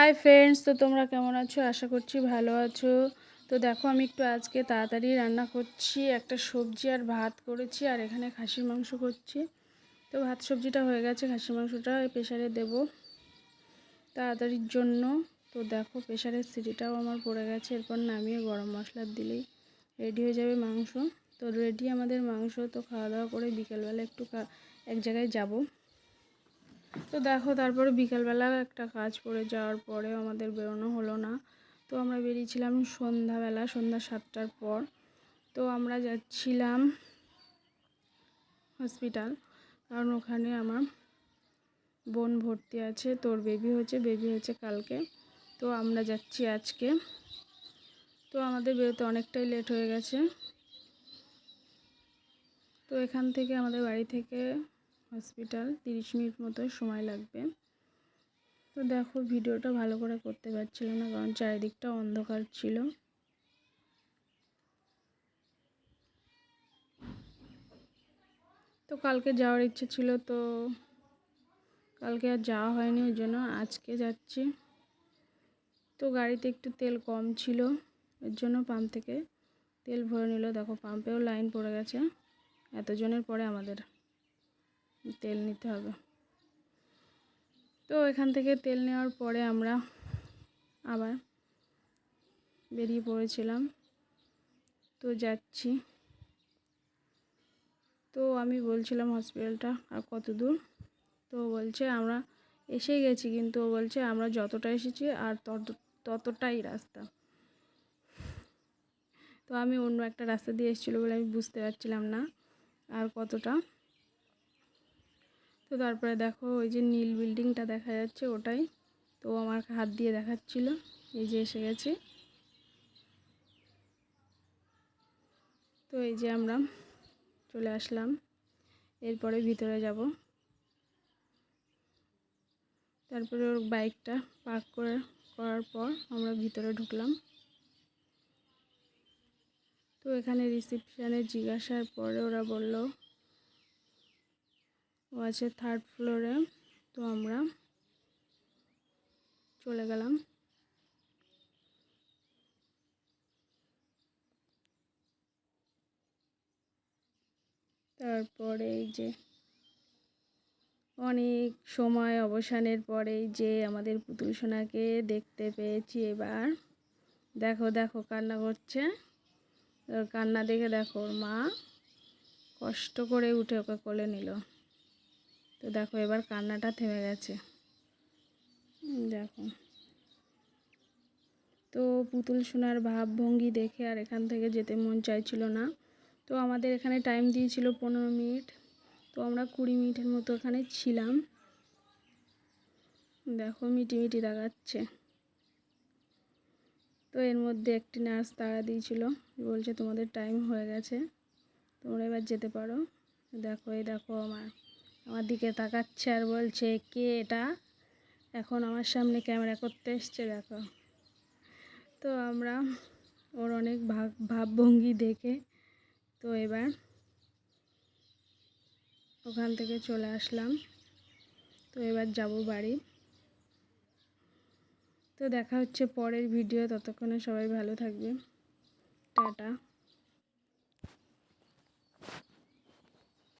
Hi friends, তো তোমরা কেমন আছো? আশা করছি ভালো আছো। তো দেখো, আমি একটু আজকে তাড়াতাড়ি রান্না করছি। একটা সবজি আর ভাত করেছি, আর এখানে খাসির মাংস করছি। তো ভাত সবজিটা হয়ে গেছে, খাসির মাংসটা প্রেশারে দেব তাড়াতাড়ির জন্য। তো দেখো, প্রেশারের সিটিটাও আমার পড়ে গেছে। এরপর নামিয়ে গরম মশলা দিলেই রেডি হয়ে যাবে মাংস। তো রেডি আমাদের মাংস। তো খাওয়া দাওয়া করে বিকেলবেলা একটু এক জায়গায় যাব। তো দেখো, তারপরে বিকালবেলা একটা কাজ পড়ে যাওয়ার পরেও আমাদের বেরোনো হলো না। তো আমরা বেরিয়েছিলাম সন্ধ্যা 7টার পর। তো আমরা যাচ্ছিলাম হসপিটাল, কারণ ওখানে আমার বোন ভর্তি আছে। তোর বেবি হয়েছে কালকে। তো আমরা যাচ্ছি আজকে। তো আমাদের বেরোতে অনেকটাই লেট হয়ে গেছে। তো এখান থেকে আমাদের বাড়ি থেকে হসপিটাল 30 মিনিট মতো সময় লাগবে। তো দেখো, ভিডিওটা ভালো করে করতে পারছিল না, কারণ চারিদিকটা অন্ধকার ছিল। তো কালকে যাওয়ার ইচ্ছে ছিল, তো কালকে আর যাওয়া হয়নি, ওই জন্য আজকে যাচ্ছি। তো গাড়িতে একটু তেল কম ছিল, এর জন্য পাম্প থেকে তেল ভরে নিল। দেখো, পাম্পেও লাইন পড়ে গেছে। এতজনের পরে আমাদের তেল নিতে হবে। তো এখান থেকে তেল নেওয়ার পরে আমরা আবার বেরিয়ে পড়েছিলাম। তো যাচ্ছি। তো আমি বলছিলাম হসপিটালটা আর কত দূর। তো বলছে আমরা এসে গেছি, কিন্তু ও বলছে আমরা যতটা এসেছি আর ততটাই রাস্তা। তো আমি অন্য একটা রাস্তা দিয়ে এসেছিলো বলে আমি বুঝতে পারছিলাম না আর কতটা। তো তারপরে দেখো, ওই যে নীল বিল্ডিংটা দেখা যাচ্ছে, ওটাই। তো আমার হাত দিয়ে দেখাচ্ছিল, এই যে এসে গেছি। তো এই যে আমরা চলে আসলাম। এরপরে ভিতরে যাব। তারপরে ওর বাইকটা পার্ক করার পর আমরা ভিতরে ঢুকলাম। তো এখানে রিসেপশানে জিজ্ঞাসার পরে ওরা বলল ও আছে 3rd ফ্লোরে। তো আমরা চলে গেলাম। তারপরে এই যে অনেক সময় অবসানের পরেই যে আমাদের পুতুল সোনাকে দেখতে পেয়েছি এবার। দেখো দেখো, কান্না করছে। ওর কান্না দেখে দেখো, ওর মা কষ্ট করে উঠে ওকে কোলে নিল। তো দেখো, এবার কান্নাটা থেমে গেছে। দেখো, তো পুতুল সোনার ভাবভঙ্গি দেখে আর এখান থেকে যেতে মন চাইছিল না। তো আমাদের এখানে টাইম দিয়েছিল 15 মিনিট। তো আমরা 20 মিনিটের মতো এখানে ছিলাম। দেখো, মিটি দেখাচ্ছে। তো এর মধ্যে একটি নার্স তাড়া দিয়েছিল, বলছে তোমাদের টাইম হয়ে গেছে, তোমরা এবার যেতে পারো। দেখো, এই দেখো, আমার দিকে তাকাচ্ছে আর বলছে কে এটা এখন আমার সামনে ক্যামেরা করতে এসছে। দেখো, তো আমরা ওর অনেক ভাবভঙ্গি দেখে তো এবার ওখান থেকে চলে আসলাম। তো এবার যাব বাড়ি। তো দেখা হচ্ছে পরের ভিডিও। ততক্ষণে সবাই ভালো থাকবে। টাটা।